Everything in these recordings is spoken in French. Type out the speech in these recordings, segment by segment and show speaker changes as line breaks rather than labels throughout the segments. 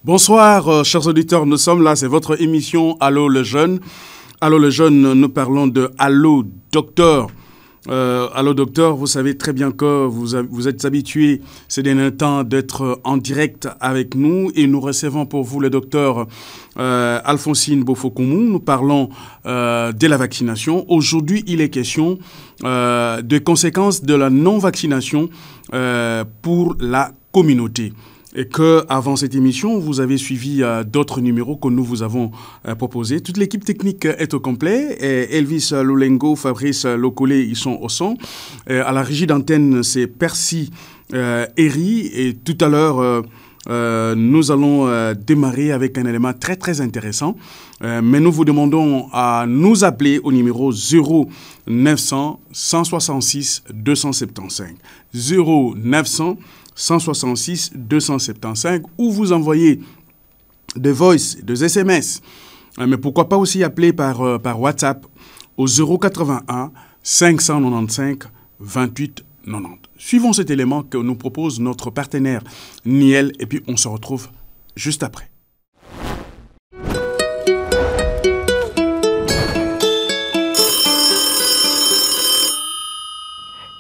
Bonsoir, chers auditeurs, nous sommes là, c'est votre émission Allô le Jeune. Allô le Jeune, nous parlons de Allô Docteur. Allô Docteur, vous savez très bien que vous êtes habitués ces derniers temps d'être en direct avec nous et nous recevons pour vous le docteur Alphonsine Bofokoumou. Nous parlons de la vaccination. Aujourd'hui, il est question des conséquences de la non-vaccination pour la communauté. Et que avant cette émission, vous avez suivi d'autres numéros que nous vous avons proposés. Toute l'équipe technique est au complet. Et Elvis Loulengo, Fabrice Locolé, ils sont au son. À la régie d'antenne, c'est Percy Herry. Et tout à l'heure, nous allons démarrer avec un élément très très intéressant. Mais nous vous demandons à nous appeler au numéro 0900 166 275. 0900 166 275 ou vous envoyez des voice, des SMS. Mais pourquoi pas aussi appeler par WhatsApp au 081 595 28 90. Suivons cet élément que nous propose notre partenaire Niel et puis on se retrouve juste après.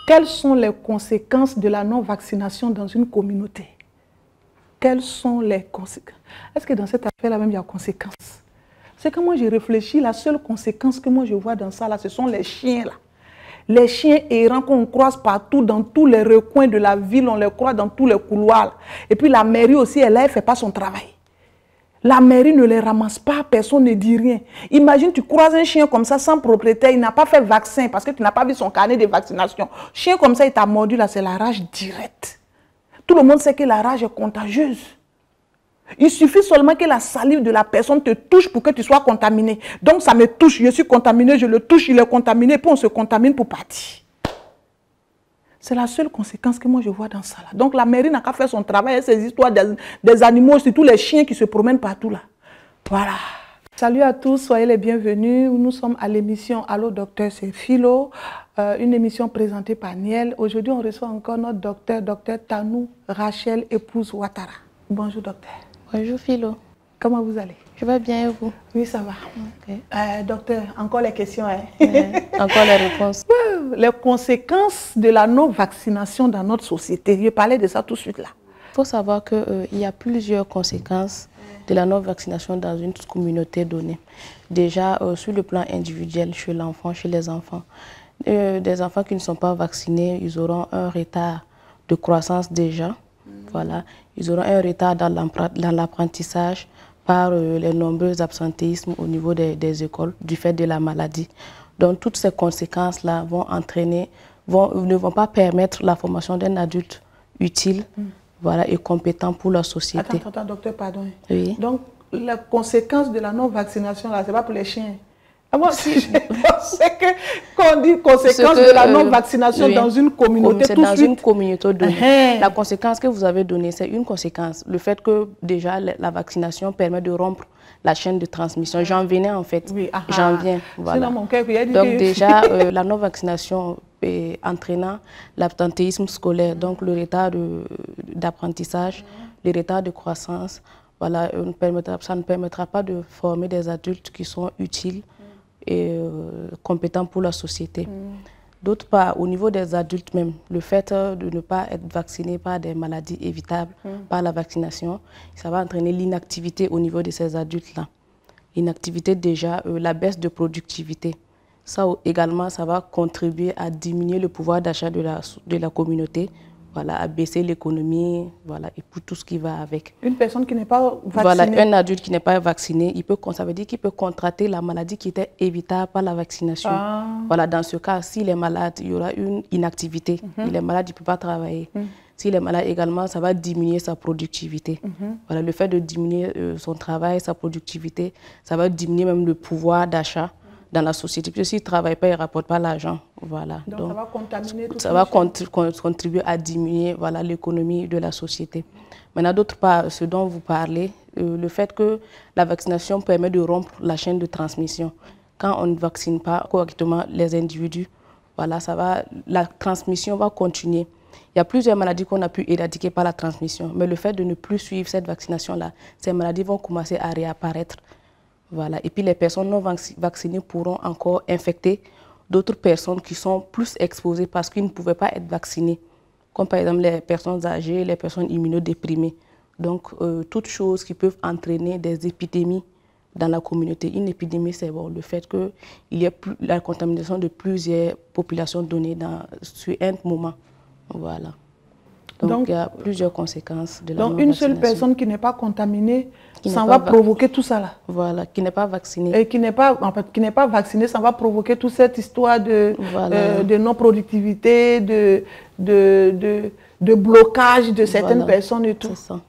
Quelles sont les conséquences de la non-vaccination dans une communauté? Quelles sont les conséquences? Est-ce que dans cette affaire-là même, il y a conséquences? C'est que moi, j'ai réfléchi, la seule conséquence que moi je vois dans ça, là, ce sont les chiens, là. Les chiens errants qu'on croise partout, dans tous les recoins de la ville, on les croise dans tous les couloirs. Là. Et puis la mairie aussi, elle ne fait pas son travail. La mairie ne les ramasse pas, personne ne dit rien. Imagine, tu croises un chien comme ça sans propriétaire, il n'a pas fait vaccin parce que tu n'as pas vu son carnet de vaccination. Chien comme ça, il t'a mordu, là, c'est la rage directe. Tout le monde sait que la rage est contagieuse. Il suffit seulement que la salive de la personne te touche pour que tu sois contaminé. Donc ça me touche, je suis contaminé, je le touche, il est contaminé, puis on se contamine pour partir. C'est la seule conséquence que moi je vois dans ça. Là. Donc la mairie n'a qu'à faire son travail, ces histoires des animaux, surtout les chiens qui se promènent partout là. Voilà. Salut à tous, soyez les bienvenus. Nous sommes à l'émission Allô Docteur, c'est Philo, une émission présentée par Niel. Aujourd'hui, on reçoit encore notre docteur, docteur Tanou Rachel épouse Ouattara. Bonjour docteur.
Bonjour Philo.
Comment vous allez?
Je vais bien et vous?
Oui, ça va. Okay. Docteur, encore les questions. Hein?
Encore les réponses.
Les conséquences de la non-vaccination dans notre société. Je parlais de ça tout de suite là.
Il faut savoir qu'il y a plusieurs conséquences de la non-vaccination dans une communauté donnée. Déjà, sur le plan individuel, chez l'enfant, chez les enfants. Des enfants qui ne sont pas vaccinés, ils auront un retard de croissance déjà. Voilà. Ils auront un retard dans l'apprentissage par les nombreux absentéismes au niveau des écoles du fait de la maladie. Donc toutes ces conséquences-là vont entraîner, ne vont pas permettre la formation d'un adulte utile voilà, et compétent pour la société.
Attends, docteur, pardon.
Oui.
Donc la conséquence de la non-vaccination, ce n'est pas pour les chiens. Moi, si je sais que quand on dit conséquence de la non-vaccination dans une communauté,
c'est dans une communauté donnée. La conséquence que vous avez donnée, c'est une conséquence. Le fait que déjà la vaccination permet de rompre la chaîne de transmission. J'en venais en fait. Oui, j'en viens. Voilà. Donc déjà, la non-vaccination entraînant l'absentéisme scolaire, donc le retard d'apprentissage, le retard de croissance, voilà, ça ne permettra pas de former des adultes qui sont utiles et compétents pour la société. D'autre part, au niveau des adultes même, le fait de ne pas être vacciné par des maladies évitables par la vaccination, ça va entraîner l'inactivité au niveau de ces adultes-là. L'inactivité déjà, la baisse de productivité. Ça également, ça va contribuer à diminuer le pouvoir d'achat de la communauté, voilà, à baisser l'économie, voilà, et pour tout ce qui va avec. Une personne qui n'est pas vaccinée. Voilà, un adulte qui n'est pas vacciné, ça veut dire qu'il peut contracter la maladie qui était évitable par la vaccination. Voilà, dans ce cas, s'il est malade, il y aura une inactivité. Il est malade, il ne peut pas travailler. S'il est malade également, ça va diminuer sa productivité. Voilà, le fait de diminuer son travail, sa productivité, ça va diminuer même le pouvoir d'achat dans la société. Puis s'il ne travaille pas, il ne rapporte pas l'argent. Voilà. Donc, ça va contaminer tout ça. Ça va contribuer à diminuer voilà, l'économie de la société. Maintenant, d'autre part, ce dont vous parlez, le fait que la vaccination permet de rompre la chaîne de transmission. Quand on ne vaccine pas correctement les individus, voilà, la transmission va continuer. Il y a plusieurs maladies qu'on a pu éradiquer par la transmission, mais le fait de ne plus suivre cette vaccination-là, ces maladies vont commencer à réapparaître. Voilà. Et puis les personnes non vaccinées pourront encore infecter d'autres personnes qui sont plus exposées parce qu'ils ne pouvaient pas être vaccinés, comme par exemple les personnes âgées, les personnes immunodéprimées. Donc, toutes choses qui peuvent entraîner des épidémies dans la communauté. Une épidémie, c'est bon, le fait qu'il y ait la contamination de plusieurs populations données sur un moment. Voilà. Donc, il y a plusieurs conséquences de la
non-vaccination. Donc, une seule personne qui n'est pas contaminée, ça va provoquer tout ça là.
Voilà, qui n'est pas vaccinée.
Et qui n'est pas vaccinée, ça va provoquer toute cette histoire de, de non-productivité, de blocage de certaines personnes et tout.
C'est ça.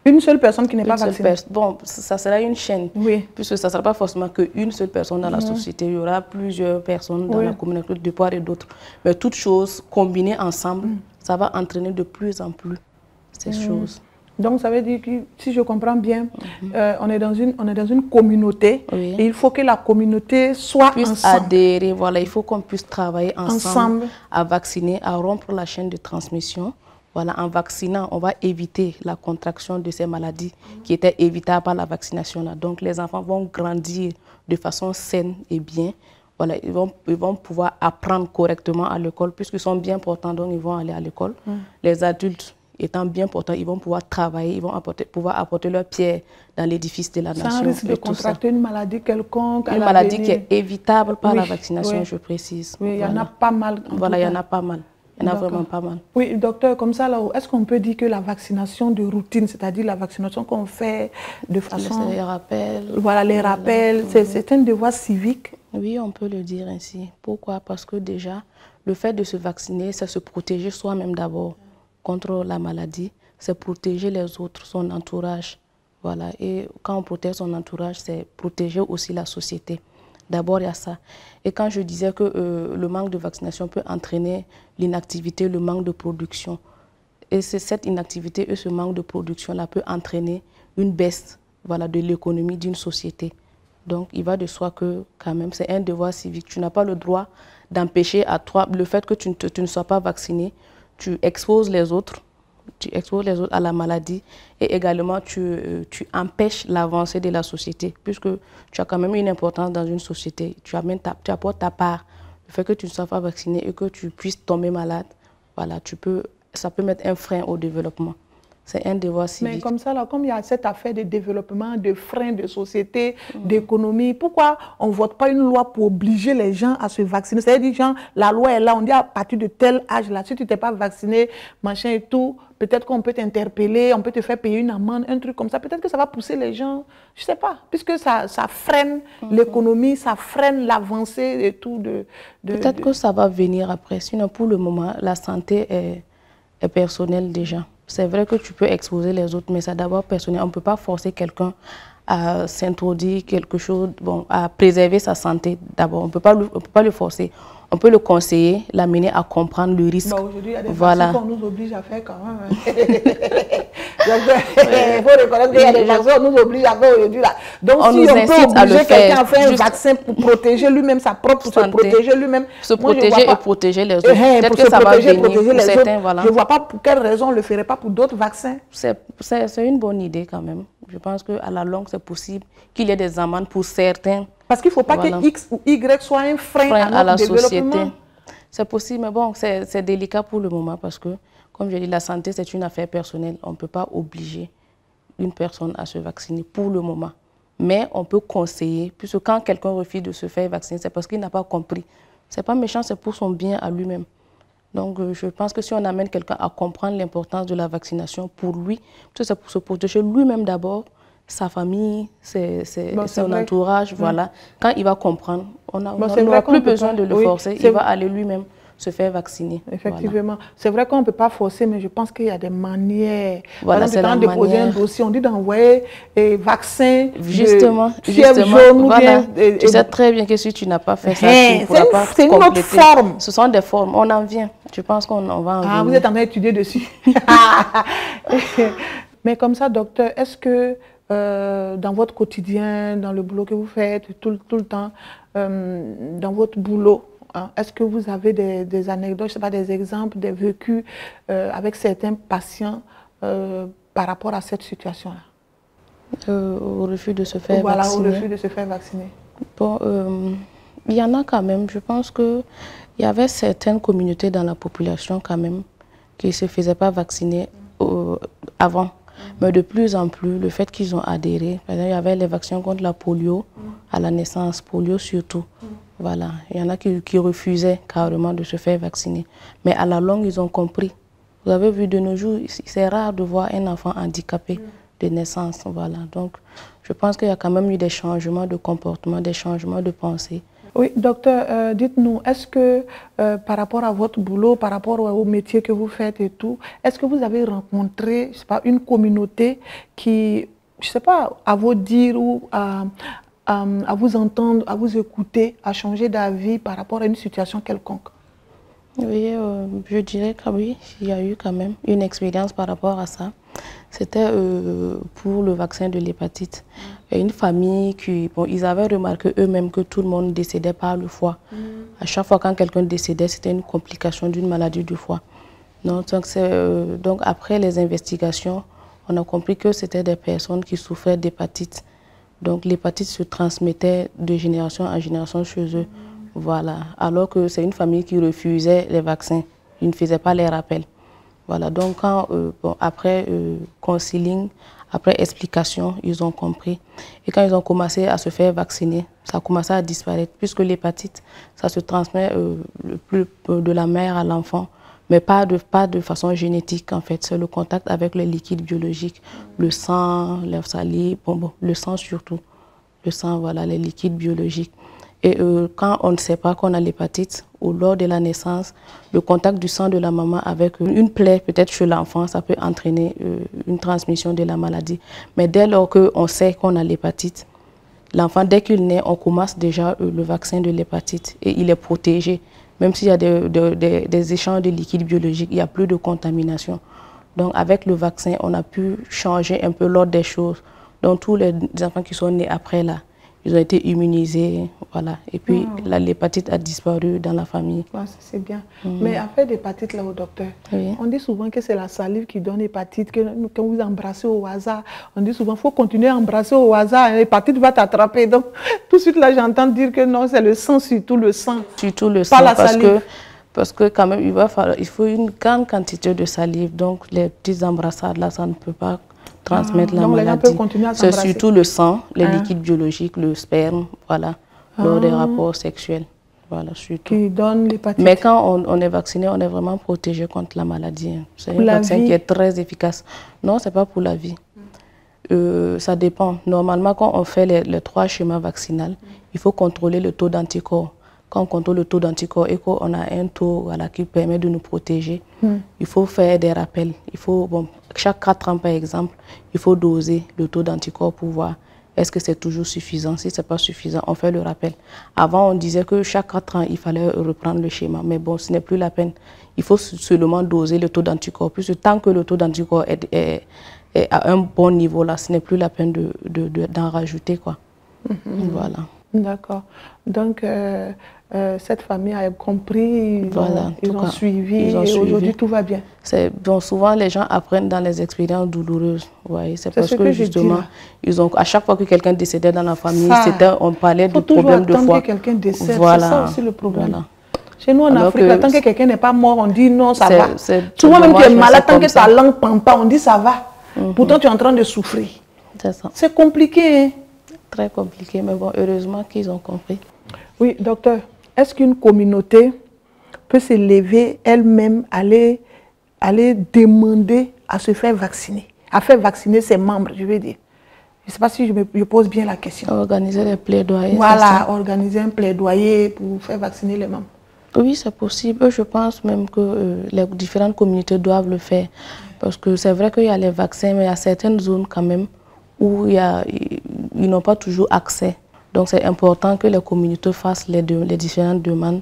Une seule personne qui n'est pas vaccinée.
Bon, ça sera une chaîne, puisque ça ne sera pas forcément qu'une seule personne dans la société. Il y aura plusieurs personnes dans la communauté de part et d'autre. Mais toutes choses combinées ensemble, ça va entraîner de plus en plus ces choses.
Donc ça veut dire que, si je comprends bien, on est dans une communauté et il faut que la communauté soit ensemble.
Adhérer, voilà, il faut qu'on puisse travailler ensemble à vacciner, à rompre la chaîne de transmission. Voilà, en vaccinant, on va éviter la contraction de ces maladies qui étaient évitables par la vaccination. Là. Donc, les enfants vont grandir de façon saine et bien. Voilà, ils vont pouvoir apprendre correctement à l'école, puisqu'ils sont bien portants, donc ils vont aller à l'école. Les adultes étant bien portants, ils vont pouvoir travailler, ils vont pouvoir apporter leur pierre dans l'édifice de la nation.
Sans risque de contracter une maladie quelconque.
Une maladie qui est évitable par la vaccination, je précise.
Oui, il y en a pas mal.
Voilà, il y en a pas mal. Il y en a vraiment pas mal.
Oui, docteur, comme ça, est-ce qu'on peut dire que la vaccination de routine, c'est-à-dire la vaccination qu'on fait de façon...
Les rappels.
Voilà, les rappels, c'est un devoir civique?
Oui, on peut le dire ainsi. Pourquoi? Parce que déjà, le fait de se vacciner, c'est se protéger soi-même d'abord contre la maladie. C'est protéger les autres, son entourage. Voilà. Et quand on protège son entourage, c'est protéger aussi la société. D'abord, il y a ça. Et quand je disais que le manque de vaccination peut entraîner l'inactivité, le manque de production, et c'est cette inactivité et ce manque de production-là peut entraîner une baisse, voilà, de l'économie d'une société. Donc, il va de soi que, quand même, c'est un devoir civique. Tu n'as pas le droit d'empêcher à toi, le fait que tu ne sois pas vacciné, tu exposes les autres. Tu exposes les autres à la maladie et également tu empêches l'avancée de la société puisque tu as quand même une importance dans une société. Tu apportes ta part. Le fait que tu ne sois pas vacciné et que tu puisses tomber malade, voilà, ça peut mettre un frein au développement. C'est un devoir civique.
Mais comme ça, là, comme il y a cette affaire de développement, de freins de société, d'économie, pourquoi on ne vote pas une loi pour obliger les gens à se vacciner? C'est-à-dire, la loi est là, on dit à partir de tel âge, là, si tu n'es pas vacciné, machin et tout, peut-être qu'on peut t'interpeller, on peut te faire payer une amende, un truc comme ça. Peut-être que ça va pousser les gens, je ne sais pas, puisque ça freine l'économie, ça freine l'avancée et tout.
Peut-être que ça va venir après. Sinon, pour le moment, la santé est personnelle déjà. C'est vrai que tu peux exposer les autres, mais c'est d'abord personnel. On ne peut pas forcer quelqu'un à s'introduire quelque chose, bon, à préserver sa santé d'abord. On ne peut pas le forcer. On peut le conseiller, l'amener à comprendre le risque.
Bon, aujourd'hui, il y a des vaccins qu'on nous oblige à faire quand même. Il faut reconnaître qu'il y a des vaccins qu'on nous oblige à faire aujourd'hui. Donc, si on peut obliger quelqu'un à faire un vaccin pour protéger lui-même sa propre santé, pour se protéger lui-même.
Se protéger et protéger les autres. Peut-être que ça va venir pour certains. Voilà.
Je ne vois pas pour quelle raison on ne le ferait pas pour d'autres vaccins.
C'est une bonne idée quand même. Je pense qu'à la longue, c'est possible qu'il y ait des amendes pour certains.
Parce qu'il ne faut pas que X ou Y soit un frein à la société.
C'est possible, mais bon, c'est délicat pour le moment parce que, comme je dis, la santé, c'est une affaire personnelle. On ne peut pas obliger une personne à se vacciner pour le moment. Mais on peut conseiller, puisque quand quelqu'un refuse de se faire vacciner, c'est parce qu'il n'a pas compris. Ce n'est pas méchant, c'est pour son bien à lui-même. Donc, je pense que si on amène quelqu'un à comprendre l'importance de la vaccination pour lui, c'est pour se protéger lui-même d'abord, sa famille, son entourage, voilà. Quand il va comprendre, on n'aura plus besoin de le forcer, il va aller lui-même se faire vacciner.
Effectivement. Voilà. C'est vrai qu'on ne peut pas forcer, mais je pense qu'il y a des manières.
Voilà, c'est la manière.
Déposer un dossier, on dit d'envoyer vaccin,
justement,
jaune,
voilà. Tu sais très bien que si tu n'as pas fait ça, tu ne pourras pas compléter.
C'est une autre forme.
Ce sont des formes, on en vient. Je pense qu'on va en venir.
Vous êtes en train d'étudier dessus. Mais comme ça, docteur, est-ce que dans votre quotidien, dans le boulot que vous faites tout le temps, dans votre boulot est-ce que vous avez des anecdotes, je sais pas, des exemples, des vécus avec certains patients par rapport à cette situation-là?
Au refus de se faire vacciner.
Voilà, au refus de se faire vacciner.
Bon, il y en a quand même. Je pense qu'il y avait certaines communautés dans la population quand même qui ne se faisaient pas vacciner avant. Mais de plus en plus, le fait qu'ils ont adhéré, par exemple, il y avait les vaccins contre la polio, à la naissance, polio surtout. Voilà, il y en a qui refusaient carrément de se faire vacciner. Mais à la longue, ils ont compris. Vous avez vu, de nos jours, c'est rare de voir un enfant handicapé de naissance. Voilà. Donc, je pense qu'il y a quand même eu des changements de comportement, des changements de pensée.
Oui, docteur, dites-nous, est-ce que par rapport à votre boulot, par rapport au métier que vous faites et tout, est-ce que vous avez rencontré, je sais pas, une communauté qui, je sais pas, à vous dire ou à vous entendre, à vous écouter, à changer d'avis par rapport à une situation quelconque?
Oui, je dirais que oui, il y a eu quand même une expérience par rapport à ça. C'était pour le vaccin de l'hépatite. Une famille qui, bon, ils avaient remarqué eux-mêmes que tout le monde décédait par le foie. À chaque fois quand quelqu'un décédait, c'était une complication d'une maladie du foie. Donc après les investigations, on a compris que c'était des personnes qui souffraient d'hépatite. Donc l'hépatite se transmettait de génération en génération chez eux. Voilà. Alors que c'est une famille qui refusait les vaccins. Ils ne faisaient pas les rappels. Voilà. Donc quand, après counseling, après explication, ils ont compris. Et quand ils ont commencé à se faire vacciner, ça a commencé à disparaître. Puisque l'hépatite, ça se transmet de la mère à l'enfant. Mais pas de façon génétique, en fait. C'est le contact avec les liquides biologiques, le sang, la salive, le sang surtout. Le sang, voilà, les liquides biologiques. Et quand on ne sait pas qu'on a l'hépatite, ou lors de la naissance, le contact du sang de la maman avec une plaie, peut-être chez l'enfant, ça peut entraîner une transmission de la maladie. Mais dès lors qu'on sait qu'on a l'hépatite, l'enfant, dès qu'il naît, on commence déjà le vaccin de l'hépatite et il est protégé. Même s'il y a des échanges de liquides biologiques, il n'y a plus de contamination. Donc avec le vaccin, on a pu changer un peu l'ordre des choses. Donc tous les enfants qui sont nés après là, ils ont été immunisés, voilà. Et puis l'hépatite a disparu dans la famille.
Ouais, c'est bien. Mais après l'hépatite là au docteur, on dit souvent que c'est la salive qui donne l'hépatite, que quand vous embrassez au hasard, on dit souvent qu'il faut continuer à embrasser au hasard, l'hépatite va t'attraper. Donc tout de suite là j'entends dire que non, c'est le sang, surtout le sang.
Surtout le sang, parce que quand même il faut une grande quantité de salive, donc les petites embrassades là, ça ne peut pas transmettre la maladie. C'est surtout le sang, les liquides biologiques, le sperme, voilà, lors des rapports sexuels. Voilà, surtout.
Qui donne l'hépatite.
Mais quand on est vacciné, on est vraiment protégé contre la maladie. C'est un vaccin qui est très efficace. Non, ce n'est pas pour la vie. Ça dépend. Normalement, quand on fait les 3 schémas vaccinaux, il faut contrôler le taux d'anticorps. Quand on contrôle le taux d'anticorps et qu'on a un taux qui permet de nous protéger, il faut faire des rappels. Il faut, chaque 4 ans, par exemple, il faut doser le taux d'anticorps pour voir est-ce que c'est toujours suffisant. Si ce n'est pas suffisant, on fait le rappel. Avant, on disait que chaque 4 ans, il fallait reprendre le schéma. Mais bon, ce n'est plus la peine. Il faut seulement doser le taux d'anticorps. Puisque tant que le taux d'anticorps est à un bon niveau, là, ce n'est plus la peine d'en rajouter, quoi. Voilà.
D'accord. Donc, cette famille a compris, ils ont suivi et aujourd'hui tout va bien.
Bon, souvent, les gens apprennent dans les expériences douloureuses. C'est parce que justement, à chaque fois que quelqu'un décédait dans la famille, on parlait du problème de foie.
Il faut toujours attendre que quelqu'un décède, c'est ça aussi le problème. Voilà. Chez nous en Afrique, tant que quelqu'un n'est pas mort, on dit non, ça va. Souvent même tu es malade, tant que ta langue ne pend pas, on dit ça va. Pourtant, tu es en train de souffrir.
C'est ça.
C'est compliqué, hein?
Très compliqué, mais bon, heureusement qu'ils ont compris.
Oui, docteur, est-ce qu'une communauté peut se lever elle-même, aller demander à se faire vacciner, à faire vacciner ses membres, je veux dire? Je ne sais pas si je pose bien la question.
Organiser des plaidoyers.
Voilà, organiser un plaidoyer pour faire vacciner les membres.
Oui, c'est possible. Je pense même que les différentes communautés doivent le faire. Parce que c'est vrai qu'il y a les vaccins, mais il y a certaines zones quand même où ils n'ont pas toujours accès. Donc c'est important que les communautés fassent les différentes demandes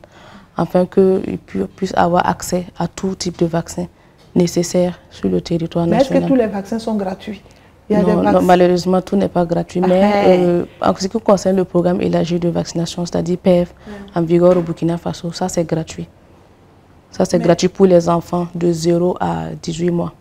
afin qu'ils puissent avoir accès à tout type de vaccin nécessaire sur le territoire national.
Mais est-ce que tous les vaccins sont gratuits?
Non, malheureusement, tout n'est pas gratuit. Mais en ce qui concerne le programme élargi de vaccination, c'est-à-dire PEV, en vigueur au Burkina Faso, ça c'est gratuit. Ça c'est gratuit pour les enfants de 0 à 18 mois.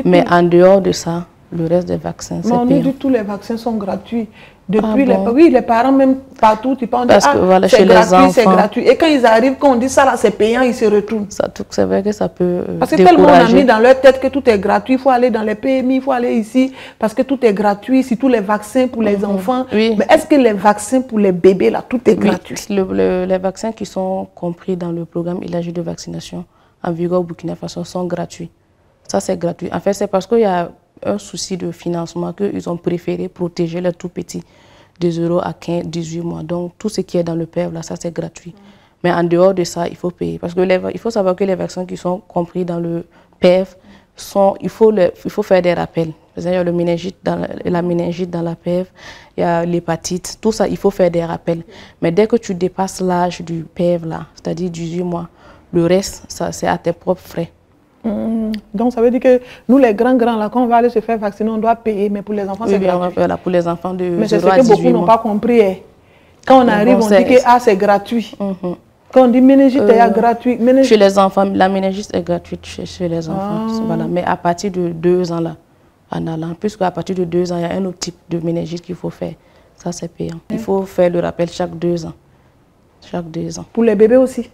Mais en dehors de ça, le reste des vaccins, c'est payant.
On nous dit que tous les vaccins sont gratuits. Depuis les parents, même partout, tu penses
voilà,
c'est gratuit, c'est gratuit. Et quand ils arrivent, quand on dit ça, c'est payant, ils se retournent.
C'est vrai que ça peut
parce que tellement on a mis dans leur tête que tout est gratuit, il faut aller dans les PMI, il faut aller ici, parce que tout est gratuit, c'est tous les vaccins pour les enfants.
Oui.
Mais est-ce que les vaccins pour les bébés, là, tout est gratuit?
Les vaccins qui sont compris dans le programme élargi de vaccination en vigueur au Burkina Faso sont gratuits. Ça, c'est gratuit. En fait, c'est parce qu'il y a un souci de financement qu'ils ont préféré protéger les tout petits de 0 à 15, 18 mois. Donc, tout ce qui est dans le PEV, là, ça, c'est gratuit. Mais en dehors de ça, il faut payer. Parce que il faut savoir que les vaccins qui sont compris dans le PEV, il faut faire des rappels. Par exemple, il y a la méningite dans la PEV, il y a l'hépatite, tout ça, il faut faire des rappels. Mais dès que tu dépasses l'âge du PEV, là, c'est-à-dire 18 mois, le reste, c'est à tes propres frais.
Donc ça veut dire que nous les grands là, quand on va aller se faire vacciner, on doit payer, mais pour les enfants c'est gratuit.
Voilà, pour les enfants de 0 à 18 mois.
Mais c'est ce que beaucoup n'ont pas compris. Quand on arrive, on dit que c'est gratuit. Quand on dit méningite, c'est gratuit.
Chez les enfants, la méningite est gratuite chez les enfants. Voilà. Mais à partir de 2 ans là, en allant, puisqu'à partir de 2 ans, il y a un autre type de méningite qu'il faut faire. Ça c'est payant. Il faut faire le rappel chaque 2 ans. Chaque 2 ans.
Pour les bébés aussi?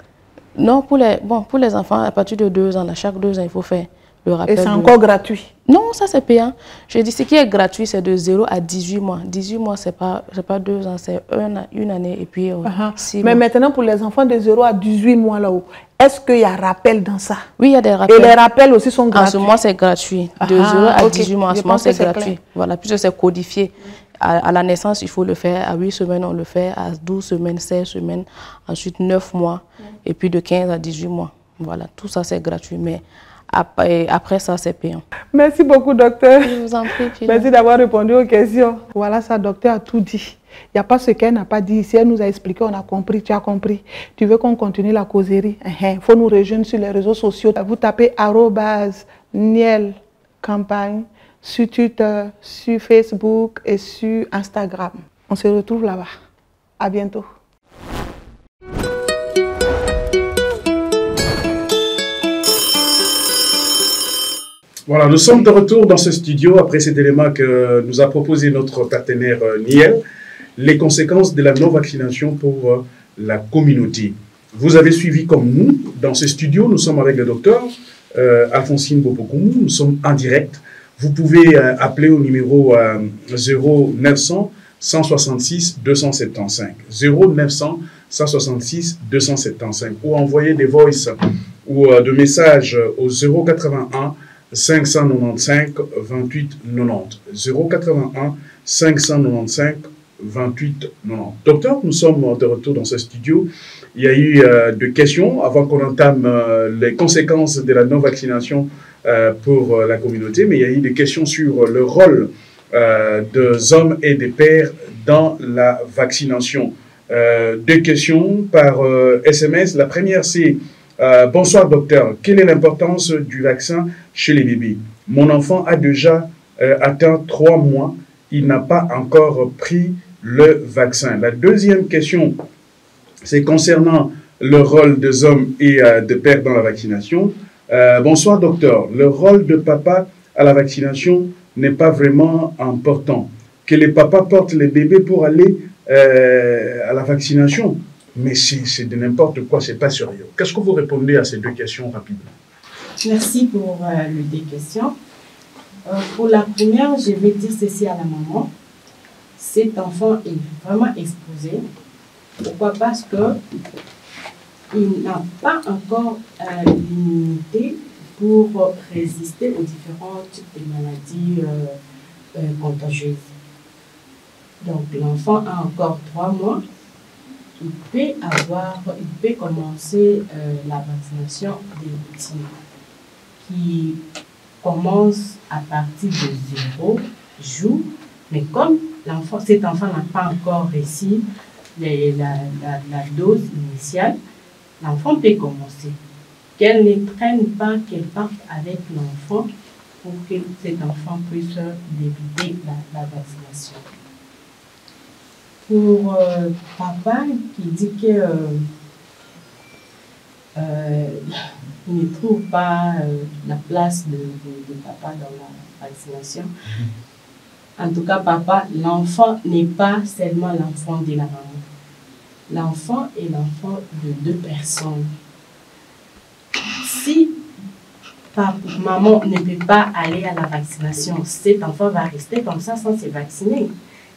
Non, pour les enfants, à partir de 2 ans, là, chaque 2 ans, il faut faire le rappel.
Et c'est encore gratuit?
Non, ça c'est payant. Je dis, ce qui est gratuit, c'est de 0 à 18 mois. 18 mois, ce n'est pas 2 ans, c'est une année et puis 6 mois.
Mais maintenant, pour les enfants de 0 à 18 mois, là-haut, est-ce qu'il y a rappel dans ça?
Oui, il y a des rappels.
Et les rappels aussi sont gratuits?
En ce moment, c'est gratuit. De 0 à 18 mois, en ce moment, c'est gratuit. Voilà, puisque c'est codifié. À la naissance, il faut le faire. À 8 semaines, on le fait. À 12 semaines, 16 semaines. Ensuite, 9 mois. Et puis de 15 à 18 mois. Voilà, tout ça, c'est gratuit. Mais après ça, c'est payant.
Merci beaucoup, docteur.
Je vous en prie.
Merci d'avoir répondu aux questions. Voilà, ça, docteur a tout dit. Il n'y a pas ce qu'elle n'a pas dit. Si elle nous a expliqué, on a compris, tu as compris. Tu veux qu'on continue la causerie? Il faut nous rejoindre sur les réseaux sociaux. Vous tapez @Niel Campagne sur Twitter, sur Facebook et sur Instagram. On se retrouve là-bas. À bientôt.
Voilà, nous sommes de retour dans ce studio après cet élément que nous a proposé notre partenaire Niel, les conséquences de la non-vaccination pour la communauté. Vous avez suivi comme nous, dans ce studio, nous sommes avec le docteur Alphonsine Bopokoumou, nous sommes en direct. Vous pouvez appeler au numéro 0900 166 275, 0900 166 275, ou envoyer des voice ou de messages au 081 595 28 90, 081 595 28 90. Docteur, nous sommes de retour dans ce studio. Il y a eu des questions avant qu'on entame les conséquences de la non-vaccination pour la communauté, mais il y a eu des questions sur le rôle des hommes et des pères dans la vaccination. 2 questions par SMS. La première, c'est bonsoir docteur, quelle est l'importance du vaccin chez les bébés? Mon enfant a déjà atteint 3 mois, il n'a pas encore pris le vaccin. La deuxième question, c'est concernant le rôle des hommes et des pères dans la vaccination. Bonsoir docteur, le rôle de papa à la vaccination n'est pas vraiment important. Que les papas portent les bébés pour aller à la vaccination, mais c'est de n'importe quoi, c'est pas sérieux. Qu'est-ce que vous répondez à ces 2 questions rapidement?
Merci pour les 2 questions. Pour la première, je vais dire ceci à la maman. Cet enfant est vraiment exposé. Pourquoi? Parce qu'il n'a pas encore l'immunité pour résister aux différents types de maladies contagieuses. Donc l'enfant a encore 3 mois. Il peut commencer la vaccination des routines qui commence à partir de 0 jour. Mais comme cet enfant n'a pas encore reçu la dose initiale, l'enfant peut commencer. Qu'elle ne traîne pas, qu'elle parte avec l'enfant pour que cet enfant puisse débuter la vaccination. Pour papa qui dit que il ne trouve pas la place de papa dans la vaccination. En tout cas, papa, l'enfant n'est pas seulement l'enfant de la maman. L'enfant est l'enfant de deux personnes. Si maman ne peut pas aller à la vaccination, cet enfant va rester comme ça sans se vacciner.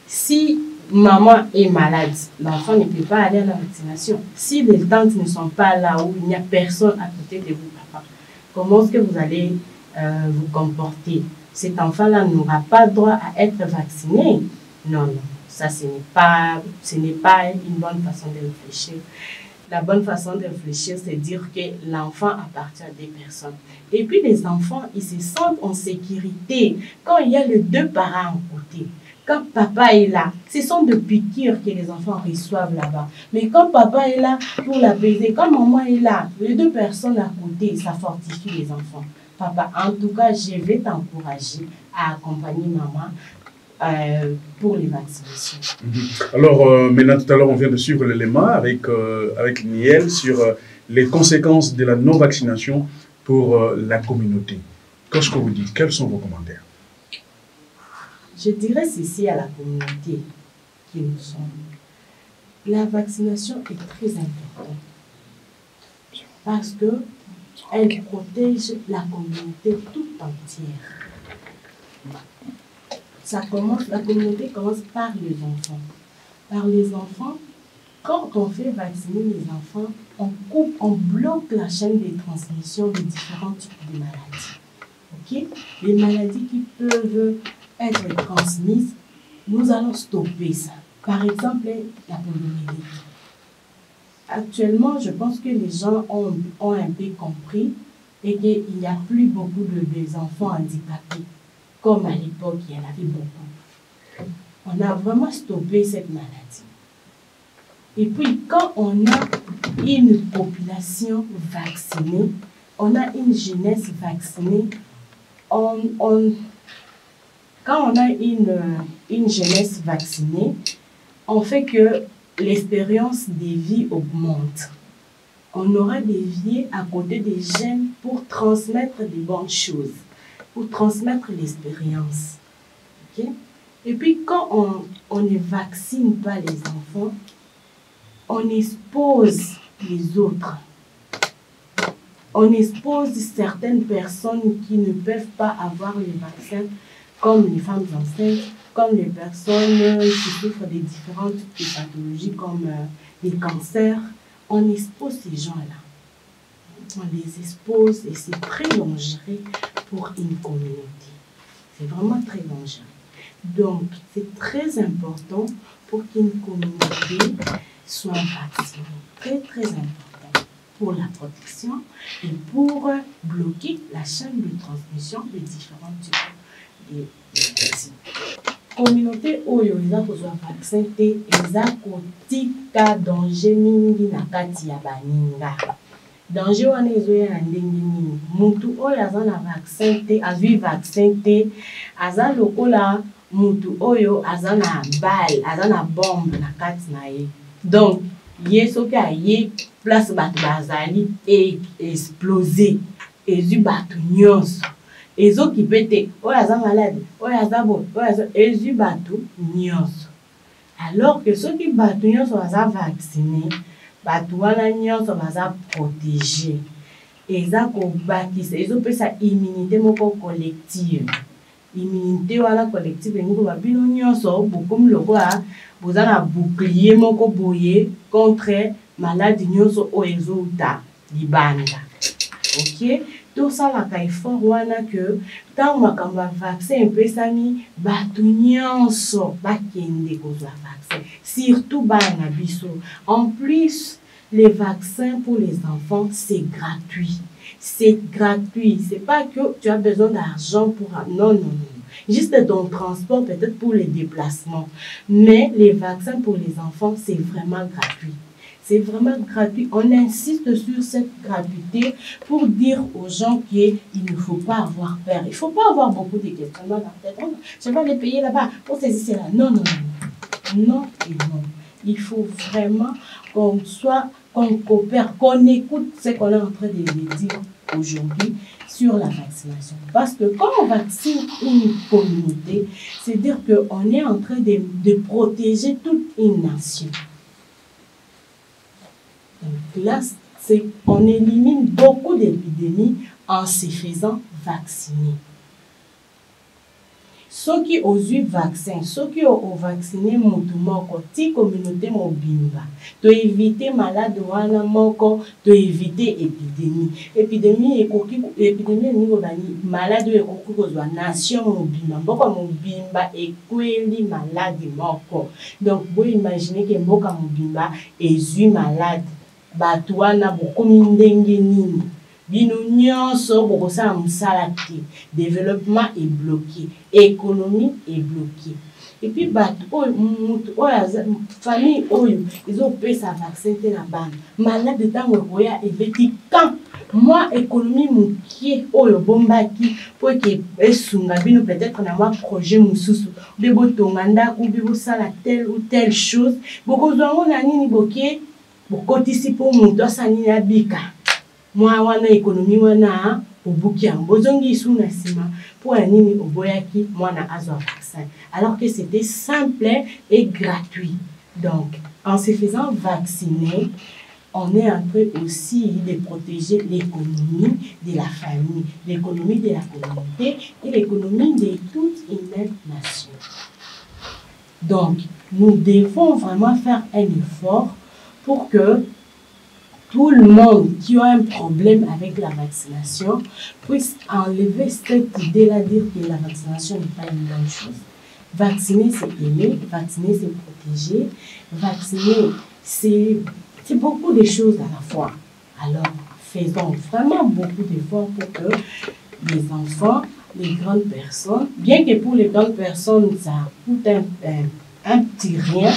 Si maman est malade, l'enfant ne peut pas aller à la vaccination. Si les tantes ne sont pas là où il n'y a personne à côté de vous, papa, comment est-ce que vous allez vous comporter? Cet enfant-là n'aura pas droit à être vacciné. Non, non, ça ce n'est pas une bonne façon de réfléchir. La bonne façon de réfléchir, c'est dire que l'enfant appartient à des personnes. Et puis les enfants, ils se sentent en sécurité quand il y a les deux parents à côté. Quand papa est là, ce sont des piqûres que les enfants reçoivent là-bas. Mais quand papa est là pour l'apaiser, quand maman est là, les deux personnes à côté, ça fortifie les enfants. Papa, en tout cas, je vais t'encourager à accompagner maman pour les vaccinations.
Alors, maintenant, tout à l'heure, on vient de suivre l'élément avec Niel sur les conséquences de la non-vaccination pour la communauté. Qu'est-ce que vous dites? Quels sont vos commentaires?
Je dirais ceci à la communauté qui nous sommes. La vaccination est très importante parce qu'elle protège la communauté tout entière. La communauté commence par les enfants. Par les enfants, quand on fait vacciner les enfants, on bloque la chaîne de transmission de différents types de maladies. Okay? Les maladies qui peuvent être transmises, nous allons stopper ça. Par exemple, la poliomyélite. Actuellement, je pense que les gens ont un peu compris et qu'il n'y a plus beaucoup d'enfants handicapés. Comme à l'époque, il y en avait beaucoup. On a vraiment stoppé cette maladie. Et puis, quand on a une population vaccinée, on a une jeunesse vaccinée, quand on a une jeunesse vaccinée, on fait que l'espérance de vie augmente. On aura des vies à côté des jeunes pour transmettre des bonnes choses, pour transmettre l'expérience. Okay? Et puis, quand on ne vaccine pas les enfants, on expose les autres. On expose certaines personnes qui ne peuvent pas avoir le vaccin, comme les femmes enceintes, comme les personnes qui souffrent de différentes pathologies comme les cancers. On expose ces gens-là. On les expose et c'est très dangereux pour une communauté. C'est vraiment très dangereux. Donc, c'est très important pour qu'une communauté soit vaccinée. Très, très important pour la protection et pour bloquer la chaîne de transmission de différents types de vaccins. Communauté oyo eza kozwa vaccin te eza kotika danger mingi na kati ya baninga. Danger wana ezoya na ndenge nini? Mutu oyo aza na vaccin te, azwi vaccin te, aza lokola mutu oyo aza na balle, aza na bombe na kati na ye. Donc, ye soki aye place bato bazali explosé, ezwi bato nyonso. Ezokipe te, oyo aza malade, oyo aza bon, oyo aza ezwi bato nyonso. Alors que soki bato nyonso baza vacciné, bato wana nyonso baza protégé. Eza kobakisa, ezopesa immunité moko collective. Immunité wana collective engoko babino nyonso bokomi lokola boza na bouclier moko boye contre maladie nyonso oyo ezouta libanda. OK? Tout ça la effort wana que tant makambo ya vaccin epesami bato nyonso bakende kozwa vaccin, surtout bana biso. En plus, les vaccins pour les enfants, c'est gratuit. C'est gratuit. C'est pas que tu as besoin d'argent pour... Non, non, non. Juste ton transport, peut-être pour les déplacements. Mais les vaccins pour les enfants, c'est vraiment gratuit. C'est vraiment gratuit. On insiste sur cette gratuité pour dire aux gens qu'il ne faut pas avoir peur. Il ne faut pas avoir beaucoup de questionnements dans la tête. Je vais les payer là-bas pour saisir là. Non, non, non. Non et non. Il faut vraiment qu'on coopère, qu'on écoute ce qu'on est en train de dire aujourd'hui sur la vaccination. Parce que quand on vaccine une communauté, c'est dire qu'on est en train de protéger toute une nation. Donc là, on élimine beaucoup d'épidémies en se faisant vacciner. Ceux qui ont eu vaccin, ceux qui ont vacciné moko, ti communauté mobimba, to éviter malade wana moko, to éviter épidémie. Épidémie ni malade ekoki kozwa nation mobimba, mboka mobimba ekweli malade moko. Donc vous imaginez que mboka mobimba ezui malade, bato wana bokomi ndenge nini. Bino nyonso bokosala mosala te, développement est bloqué, économie est bloquée. Et puis bato famille oyo ezopesa vaccin te na bana malade ntango ekoya eveti quand moi économie mokie oyo bombaki po eke esunga bino peut-être na mwa projet mosusu be botonga ndako be bosala telle ou telle chose bokozwa yango na nini boke bokotisi po moto asala nini abika. Moi, wana économie wana obuki yango bozongi isu na sima pour ya nini oboyaki mwana azwa vaccin alors que c'était simple et gratuit. Donc en se faisant vacciner, on est en train aussi de protéger l'économie de la famille, l'économie de la communauté et l'économie de toute une nation. Donc nous devons vraiment faire un effort pour que tout le monde qui a un problème avec la vaccination puisse enlever cette idée-là, dire que la vaccination n'est pas une bonne chose. Vacciner, c'est aimer, vacciner, c'est protéger, vacciner, c'est beaucoup de choses à la fois. Alors, faisons vraiment beaucoup d'efforts pour que les enfants, les grandes personnes, bien que pour les grandes personnes, ça coûte un petit rien,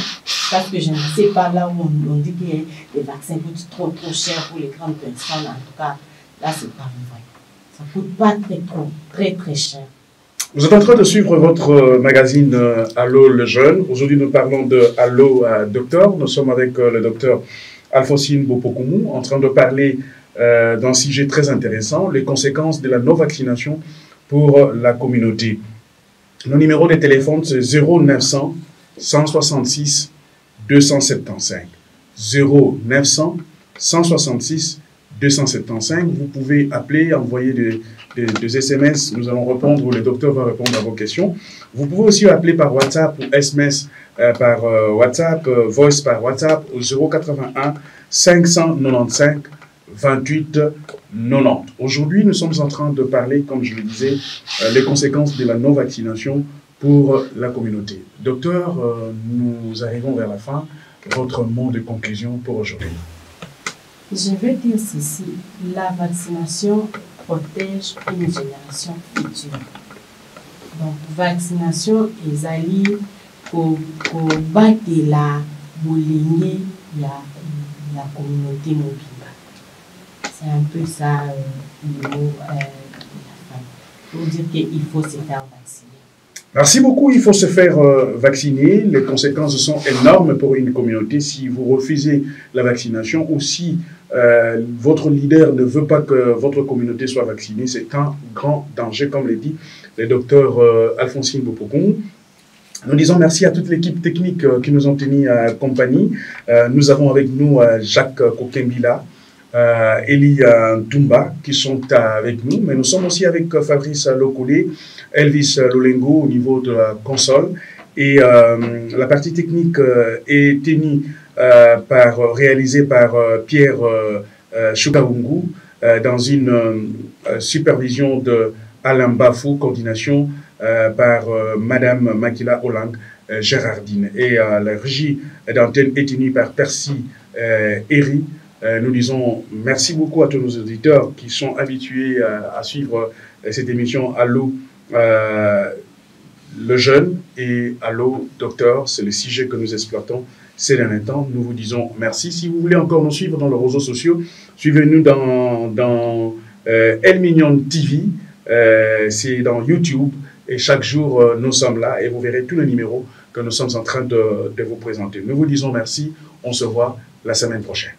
parce que je ne sais pas là où on dit que les vaccins coûtent trop cher pour les grandes personnes. En tout cas, là, c'est pas vrai. Ça ne coûte pas très cher.
Vous êtes en train de suivre votre magazine Allô le Jeune. Aujourd'hui, nous parlons de Allô Docteur. Nous sommes avec le docteur Alphonsine Bopokoumou, en train de parler d'un sujet très intéressant, les conséquences de la non-vaccination pour la communauté. Le numéro de téléphone, c'est 0900 166 275. 0900 166 275. Vous pouvez appeler, envoyer des SMS. Nous allons répondre, le docteur va répondre à vos questions. Vous pouvez aussi appeler par WhatsApp ou SMS par WhatsApp, voice par WhatsApp au 081 595 28 90. Aujourd'hui, nous sommes en train de parler, comme je le disais, les conséquences de la non-vaccination pour la communauté. Docteur, nous arrivons vers la fin. Votre mot de conclusion pour aujourd'hui.
Je vais dire ceci, la vaccination protège une génération future. Donc, vaccination est alliée pour battre la bouligne la communauté mobile. C'est un peu ça le mot de la fin. Pour dire qu'il faut se faire vacciner.
Merci beaucoup. Il faut se faire vacciner. Les conséquences sont énormes pour une communauté. Si vous refusez la vaccination ou si votre leader ne veut pas que votre communauté soit vaccinée, c'est un grand danger, comme le dit le docteur Alphonsine Bopokoumou. Nous disons merci à toute l'équipe technique qui nous ont tenu compagnie. Nous avons avec nous Jacques Kokembila, Eli Tumba qui sont avec nous, mais nous sommes aussi avec Fabrice Lokoulé, Elvis Lolengo au niveau de la console, et la partie technique est tenue réalisée par Pierre Choukaoungou dans une supervision de Alain Bafou, coordination par Madame Makila Hollande Gérardine, et la régie d'antenne est tenue par Percy Eri. Nous disons merci beaucoup à tous nos auditeurs qui sont habitués à suivre cette émission Allô le Jeune et Allô Docteur. C'est le sujet que nous exploitons ces derniers temps. Nous vous disons merci. Si vous voulez encore nous suivre dans les réseaux sociaux, suivez-nous dans El Mignon TV, c'est dans YouTube. Et chaque jour, nous sommes là et vous verrez tous les numéros que nous sommes en train de vous présenter. Nous vous disons merci. On se voit la semaine prochaine.